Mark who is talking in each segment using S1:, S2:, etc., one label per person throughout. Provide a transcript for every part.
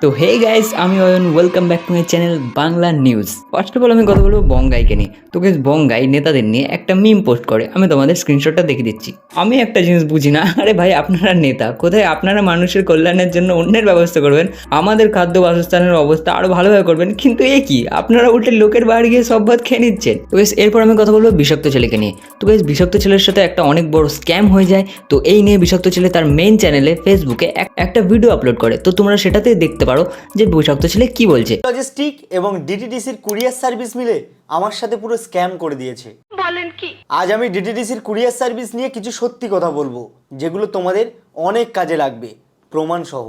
S1: তো hey guys, আমি Ayan, welcome back to my channel Bangla news. First of all আমি কথা বলবো বঙ্গাইকে নিয়ে। তো গাইস, বঙ্গাই নেতাদের নিয়ে একটা মিম পোস্ট করে, আমি তোমাদের স্ক্রিনশটটা দেখে দিচ্ছি। আমি একটা জিনিস বুঝি না, আরে ভাই আপনারা নেতা কোথায়? আপনারা মানুষের কল্যাণের জন্য অন্যের ব্যবস্থা করবেন, আমাদের খাদ্য বাসস্থানের অবস্থা আরো ভালোভাবে করবেন, কিন্তু এ কি আপনারা উল্টে লোকের বাড়ি গিয়ে সব ভাত খেয়ে নিচ্ছেন। তো গাইস, এরপর আমি কথা বলবো বিষাক্ত ছেলেকে নিয়ে। তো গাইস, বিষাক্ত ছেলের সাথে একটা অনেক বড় স্ক্যাম হয়ে যায়। তো এই নিয়ে বিষাক্ত ছেলে তার মেইন চ্যানেলে ফেসবুকে একটা ভিডিও আপলোড করে। তো তোমরা সেটাতে দেখতে পারো যে বিষাক্ত ছেলে কি বলছে।
S2: লজিস্টিক এবং ডিটিডিসির কুরিয়ার সার্ভিস মিলে আমার সাথে পুরো স্ক্যাম করে দিয়েছে। বলেন কি? আজ আমি ডিটিডিসির কুরিয়ার সার্ভিস নিয়ে কিছু সত্যি কথা বলবো, যেগুলো তোমাদের অনেক কাজে লাগবে, প্রমাণ সহ।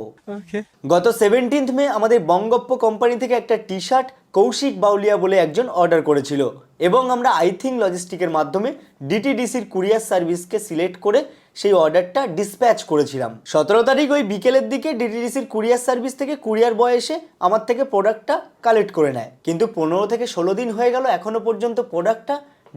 S2: গত 17 মে আমাদের বঙ্গপ্প কোম্পানি থেকে একটা টি শার্ট কৌশিক বাউলিয়া বলে একজন অর্ডার করেছিল, এবং আমরা আইথিঙ্ক লজিস্টিকের মাধ্যমে ডিটিডিসির কুরিয়ার সার্ভিসকে সিলেক্ট করে সেই অর্ডারটা ডিসপ্যাচ করেছিলাম। 17 তারিখ ওই বিকেলের দিকে ডিটিডিসির কুরিয়ার সার্ভিস থেকে কুরিয়ার বয় এসে আমার থেকে প্রোডাক্টটা কালেক্ট করে নেয়, কিন্তু 15 থেকে 16 দিন হয়ে গেল, এখনো পর্যন্ত প্রোডাক্টটা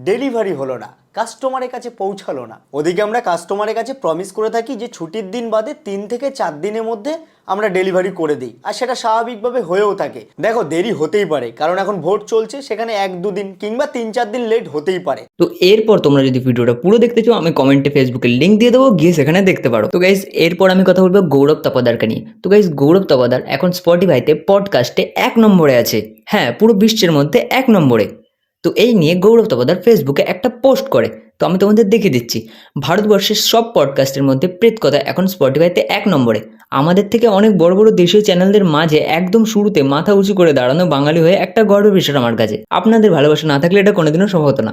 S2: ডেলিভারি হলো না, কাস্টমারের কাছে পৌঁছালো না। ওদিকে আমরা কাস্টমারের কাছে প্রমিস করে থাকি যে ছুটির দিন বাদে 3 থেকে 4 দিনের মধ্যে আমরা ডেলিভারি করে দিই, আর সেটা স্বাভাবিকভাবে হয়েও থাকে। দেখো, দেরি হতেই পারে, কারণ এখন ভোট চলছে, সেখানে 1-2 দিন কিংবা 3-4 দিন লেট হতেই পারে।
S1: তো এরপর তোমরা যদি ভিডিওটা পুরো দেখতে চাও, আমি কমেন্টে ফেসবুকের লিঙ্ক দিয়ে দেবো, গিয়ে সেখানে দেখতে পারো। তো গাইস, এরপর আমি কথা বলবো গৌরব তপোদারকে নিয়ে। তো গাইস, গৌরব তপোদার এখন স্পটিফাইতে পডকাস্টে 1 নম্বরে আছে। হ্যাঁ, পুরো বিশ্বের মধ্যে 1 নম্বরে। তো এই নিয়ে গৌরব তপোদার ফেসবুকে একটা পোস্ট করে। তো আমি তোমাদের দেখিয়ে দিচ্ছি। ভারতবর্ষের সব পডকাস্টের মধ্যে প্রেত কথা এখন স্পটিফাইতে 1 নম্বরে। আমাদের থেকে অনেক বড় বড় দেশীয় চ্যানেলদের মাঝে একদম শুরুতে মাথা উঁচু করে দাঁড়ানো বাঙালি হয়ে একটা গর্বের বিষয় আমার কাছে। আপনাদের ভালোবাসা না থাকলে এটা কোনোদিনও সম্ভব হতো না।